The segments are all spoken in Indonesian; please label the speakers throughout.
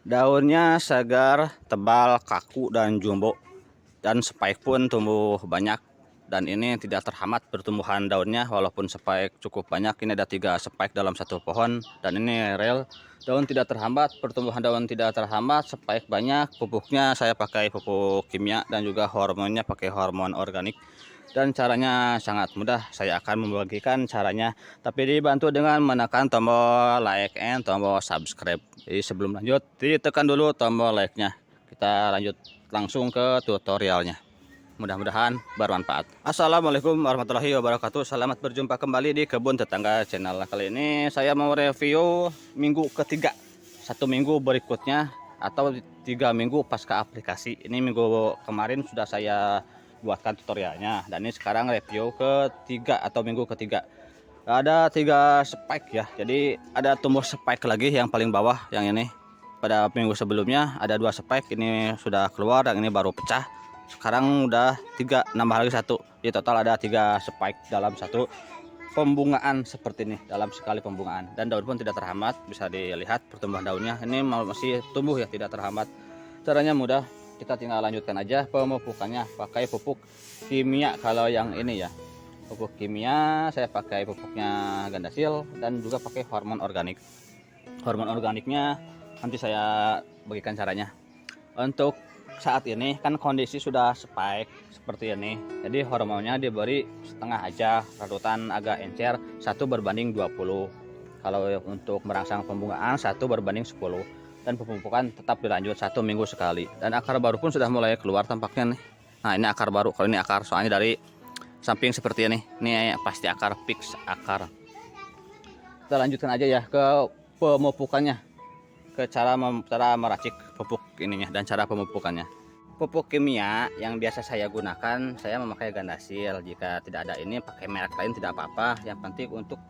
Speaker 1: Daunnya segar, tebal, kaku, dan jumbo. Dan spike pun tumbuh banyak. Dan ini tidak terhambat pertumbuhan daunnya walaupun spike cukup banyak. Ini ada 3 spike dalam satu pohon. Dan ini real. Daun tidak terhambat, pertumbuhan daun tidak terhambat, spike banyak. Pupuknya saya pakai pupuk kimia dan juga hormonnya pakai hormon organik. Dan caranya sangat mudah, saya akan membagikan caranya, tapi dibantu dengan menekan tombol like and tombol subscribe. Jadi sebelum lanjut, ditekan dulu tombol like-nya. Kita lanjut langsung ke tutorialnya. Mudah-mudahan bermanfaat. Assalamualaikum warahmatullahi wabarakatuh. Selamat berjumpa kembali di Kebun Tetangga Channel. Kali ini saya mau review minggu ketiga. 1 minggu berikutnya atau 3 minggu pasca aplikasi. Ini minggu kemarin sudah saya buatkan tutorialnya, dan ini sekarang review ketiga atau minggu ketiga. Ada 3 spike ya, jadi ada tumbuh spike lagi yang paling bawah yang ini. Pada minggu sebelumnya ada 2 spike, ini sudah keluar dan ini baru pecah. Sekarang udah 3, nambah lagi 1. Di total ada 3 spike dalam satu pembungaan seperti ini, dalam sekali pembungaan. Dan daun pun tidak terhambat, bisa dilihat pertumbuhan daunnya ini masih tumbuh ya, tidak terhambat. Caranya mudah, kita tinggal lanjutkan aja pemupukannya pakai pupuk kimia. Kalau yang ini ya, pupuk kimia saya pakai pupuknya Gandasil dan juga pakai hormon organik. Hormon organiknya nanti saya bagikan caranya. Untuk saat ini kan kondisi sudah spike seperti ini, jadi hormonnya diberi setengah aja, rarutan agak encer, 1:20. Kalau untuk merangsang pembungaan 1:10. Dan pemupukan tetap dilanjut 1 minggu sekali. Dan akar baru pun sudah mulai keluar tampaknya nih. Nah, ini akar baru. Kalau ini akar, soalnya dari samping seperti ini. Ini pasti akar fix akar. Kita lanjutkan aja ya ke pemupukannya, ke cara meracik pupuk ininya dan cara pemupukannya. Pupuk kimia yang biasa saya gunakan, saya memakai Gandasil. Jika tidak ada ini, pakai merek lain tidak apa-apa. Yang penting untuk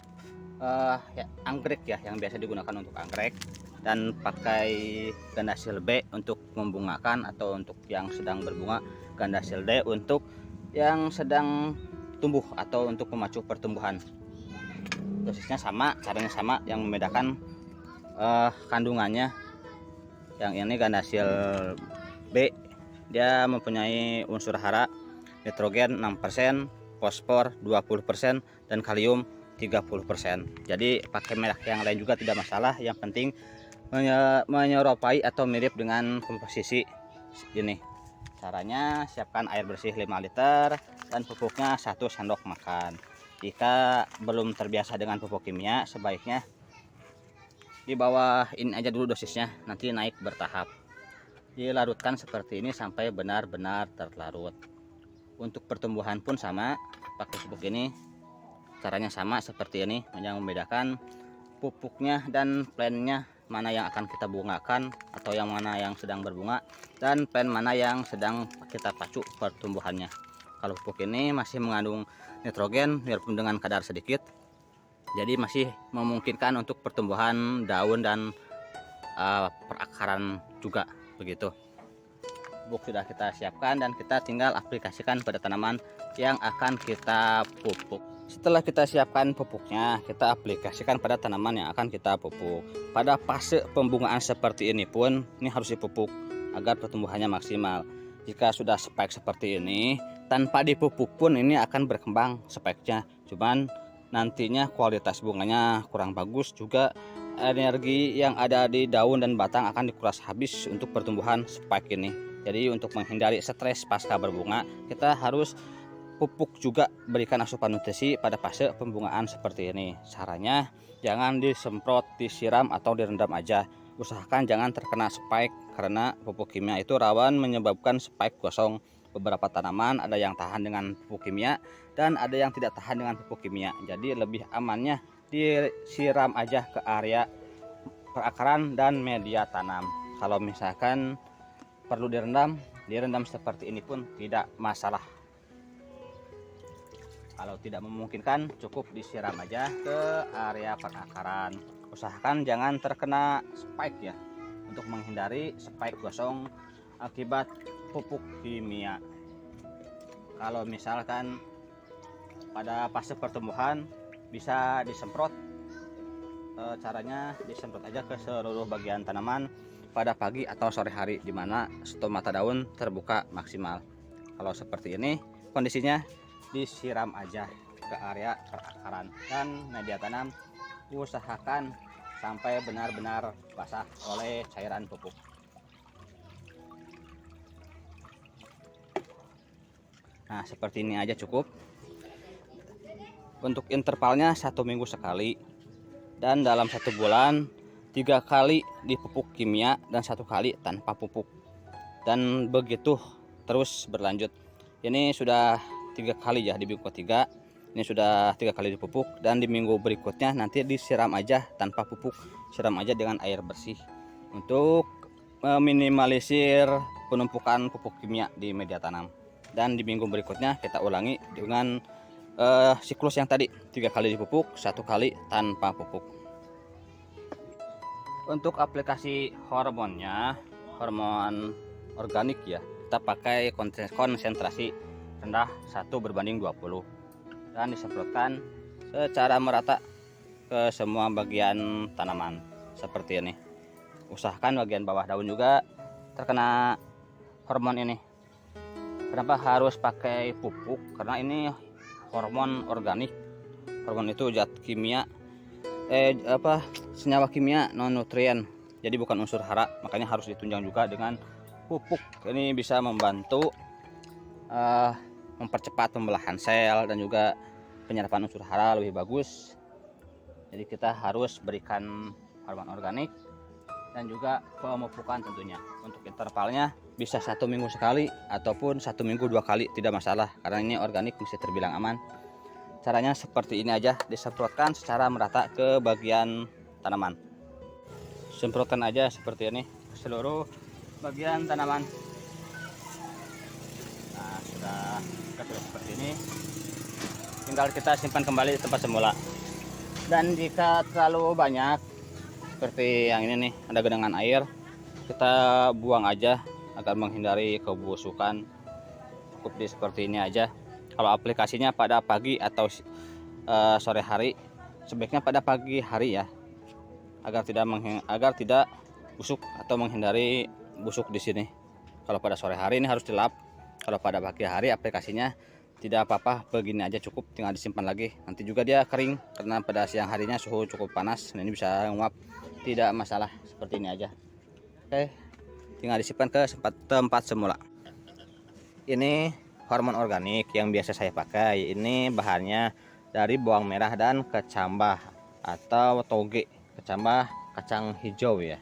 Speaker 1: ya, anggrek ya, yang biasa digunakan untuk anggrek. Dan pakai Gandasil B untuk membungakan atau untuk yang sedang berbunga, Gandasil D untuk yang sedang tumbuh atau untuk memacu pertumbuhan. Dosisnya sama, caranya sama, yang membedakan kandungannya. Yang ini Gandasil B, dia mempunyai unsur hara, nitrogen 6%, fosfor 20%, dan kalium 30%. Jadi pakai merek yang lain juga tidak masalah, yang penting menyerupai atau mirip dengan komposisi ini. Caranya, siapkan air bersih 5 liter dan pupuknya 1 sendok makan. Jika belum terbiasa dengan pupuk kimia, sebaiknya di bawah ini aja dulu dosisnya, nanti naik bertahap. Dilarutkan seperti ini sampai benar-benar terlarut. Untuk pertumbuhan pun sama, pakai pupuk ini caranya sama seperti ini. Yang membedakan pupuknya dan plannya, mana yang akan kita bungakan atau yang mana yang sedang berbunga, dan plan mana yang sedang kita pacu pertumbuhannya. Kalau pupuk ini masih mengandung nitrogen biarpun dengan kadar sedikit, jadi masih memungkinkan untuk pertumbuhan daun dan perakaran juga begitu. Pupuk sudah kita siapkan dan kita tinggal aplikasikan pada tanaman yang akan kita pupuk. Setelah kita siapkan pupuknya, kita aplikasikan pada tanaman yang akan kita pupuk. Pada fase pembungaan seperti ini pun, ini harus dipupuk agar pertumbuhannya maksimal. Jika sudah spike seperti ini, tanpa dipupuk pun ini akan berkembang spike-nya. Cuman nantinya kualitas bunganya kurang bagus, juga energi yang ada di daun dan batang akan dikuras habis untuk pertumbuhan spike ini. Jadi untuk menghindari stres pasca berbunga, kita harus pupuk juga, berikan asupan nutrisi pada fase pembungaan seperti ini. Caranya, jangan disemprot, disiram atau direndam aja. Usahakan jangan terkena spike, karena pupuk kimia itu rawan menyebabkan spike gosong. Beberapa tanaman ada yang tahan dengan pupuk kimia dan ada yang tidak tahan dengan pupuk kimia. Jadi lebih amannya disiram aja ke area perakaran dan media tanam. Kalau misalkan perlu direndam seperti ini pun tidak masalah. Kalau tidak memungkinkan, cukup disiram aja ke area perakaran. Usahakan jangan terkena spike ya, untuk menghindari spike gosong akibat pupuk kimia. Kalau misalkan pada fase pertumbuhan, bisa disemprot. Caranya disemprot aja ke seluruh bagian tanaman pada pagi atau sore hari, di mana stomata daun terbuka maksimal. Kalau seperti ini kondisinya, disiram aja ke area perakaran, dan media tanam usahakan sampai benar-benar basah oleh cairan pupuk. Nah, seperti ini aja cukup. Untuk intervalnya 1 minggu sekali, dan dalam 1 bulan 3 kali dipupuk kimia dan 1 kali tanpa pupuk, dan begitu terus berlanjut. Ini sudah 3 kali ya, di minggu ketiga ini sudah 3 kali dipupuk, dan di minggu berikutnya nanti disiram aja tanpa pupuk, siram aja dengan air bersih untuk meminimalisir penumpukan pupuk kimia di media tanam. Dan di minggu berikutnya kita ulangi dengan siklus yang tadi, 3 kali dipupuk, 1 kali tanpa pupuk. Untuk aplikasi hormonnya, hormon organik ya, kita pakai konsentrasi rendah 1:20, dan disemprotkan secara merata ke semua bagian tanaman seperti ini. Usahakan bagian bawah daun juga terkena hormon ini. Kenapa harus pakai pupuk? Karena ini hormon organik. Hormon itu zat kimia, senyawa kimia non nutrien, jadi bukan unsur hara, makanya harus ditunjang juga dengan pupuk. Ini bisa membantu mempercepat pembelahan sel dan juga penyerapan unsur hara lebih bagus. Jadi kita harus berikan hormon organik dan juga pemupukan tentunya. Untuk intervalnya bisa 1 minggu sekali ataupun 1 minggu 2 kali, tidak masalah, karena ini organik masih terbilang aman. Caranya seperti ini aja, disemprotkan secara merata ke bagian tanaman. Semprotkan aja seperti ini ke seluruh bagian tanaman. Nah, sudah seperti ini, tinggal kita simpan kembali di tempat semula. Dan jika terlalu banyak seperti yang ini nih, ada genangan air, kita buang aja agar menghindari kebusukan. Cukup di seperti ini aja. Kalau aplikasinya pada pagi atau sore hari, sebaiknya pada pagi hari ya, agar tidak busuk atau menghindari busuk di sini. Kalau pada sore hari ini harus dilap. Kalau pada pagi hari aplikasinya tidak apa-apa, begini aja cukup, tinggal disimpan lagi. Nanti juga dia kering, karena pada siang harinya suhu cukup panas, nah ini bisa nguap, tidak masalah. Seperti ini aja. Oke, tinggal disimpan ke tempat semula. Ini hormon organik yang biasa saya pakai. Ini bahannya dari bawang merah dan kecambah atau toge, kecambah kacang hijau ya.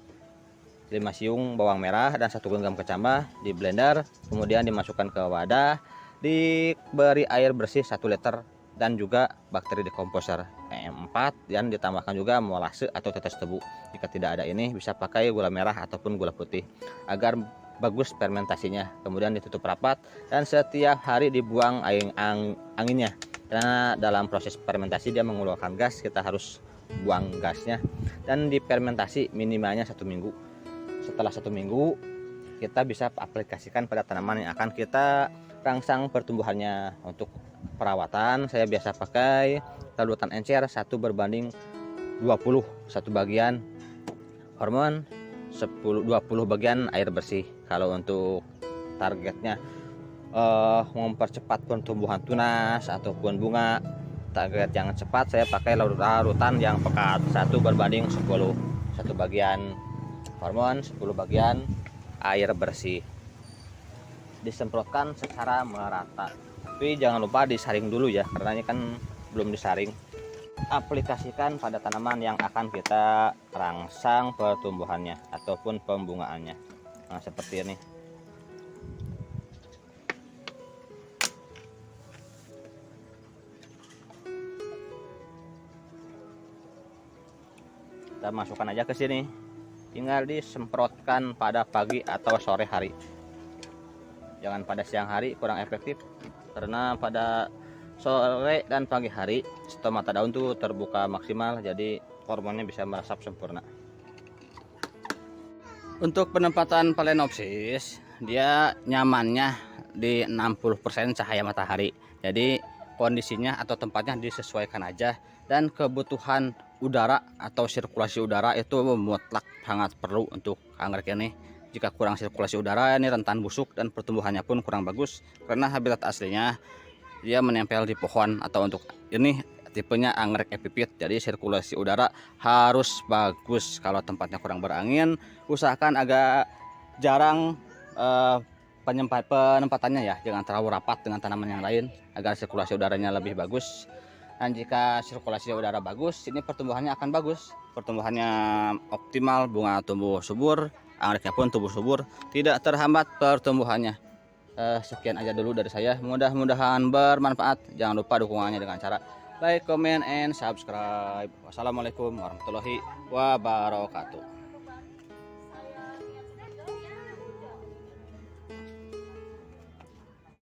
Speaker 1: 5 siung bawang merah dan 1 genggam kecambah di blender, kemudian dimasukkan ke wadah, diberi air bersih 1 liter, dan juga bakteri dekomposer PM4, dan ditambahkan juga molase atau tetes tebu. Jika tidak ada ini, bisa pakai gula merah ataupun gula putih agar bagus fermentasinya. Kemudian ditutup rapat, dan setiap hari dibuang anginnya, karena dalam proses fermentasi dia mengeluarkan gas, kita harus buang gasnya. Dan difermentasi minimalnya 1 minggu. Setelah 1 minggu kita bisa aplikasikan pada tanaman yang akan kita rangsang pertumbuhannya. Untuk perawatan saya biasa pakai larutan encer 1:20, 1 bagian hormon, 20 bagian air bersih. Kalau untuk targetnya mempercepat pertumbuhan tunas ataupun bunga, target yang cepat, saya pakai larutan yang pekat 1:10, 1 bagian hormon, 10 bagian air bersih. Disemprotkan secara merata, tapi jangan lupa disaring dulu ya, karena ini kan belum disaring. Aplikasikan pada tanaman yang akan kita rangsang pertumbuhannya ataupun pembungaannya. Nah, seperti ini. Kita masukkan aja ke sini, tinggal disemprotkan pada pagi atau sore hari, jangan pada siang hari, kurang efektif, karena pada sore dan pagi hari stomata daun tuh terbuka maksimal, jadi hormonnya bisa meresap sempurna. Untuk penempatan Phalaenopsis, dia nyamannya di 60% cahaya matahari, jadi kondisinya atau tempatnya disesuaikan aja, dan kebutuhan udara atau sirkulasi udara itu mutlak sangat perlu untuk anggrek ini. Jika kurang sirkulasi udara ini rentan busuk dan pertumbuhannya pun kurang bagus karena habitat aslinya dia menempel di pohon. Atau untuk ini tipenya anggrek epipit, jadi sirkulasi udara harus bagus. Kalau tempatnya kurang berangin, usahakan agak jarang penempatannya ya, jangan terlalu rapat dengan tanaman yang lain agar sirkulasi udaranya lebih bagus. Dan jika sirkulasi udara bagus, ini pertumbuhannya akan bagus, pertumbuhannya optimal, bunga tumbuh subur, anggreknya pun tumbuh subur, tidak terhambat pertumbuhannya. Sekian aja dulu dari saya, mudah-mudahan bermanfaat. Jangan lupa dukungannya dengan cara like, comment, and subscribe. Wassalamualaikum warahmatullahi wabarakatuh.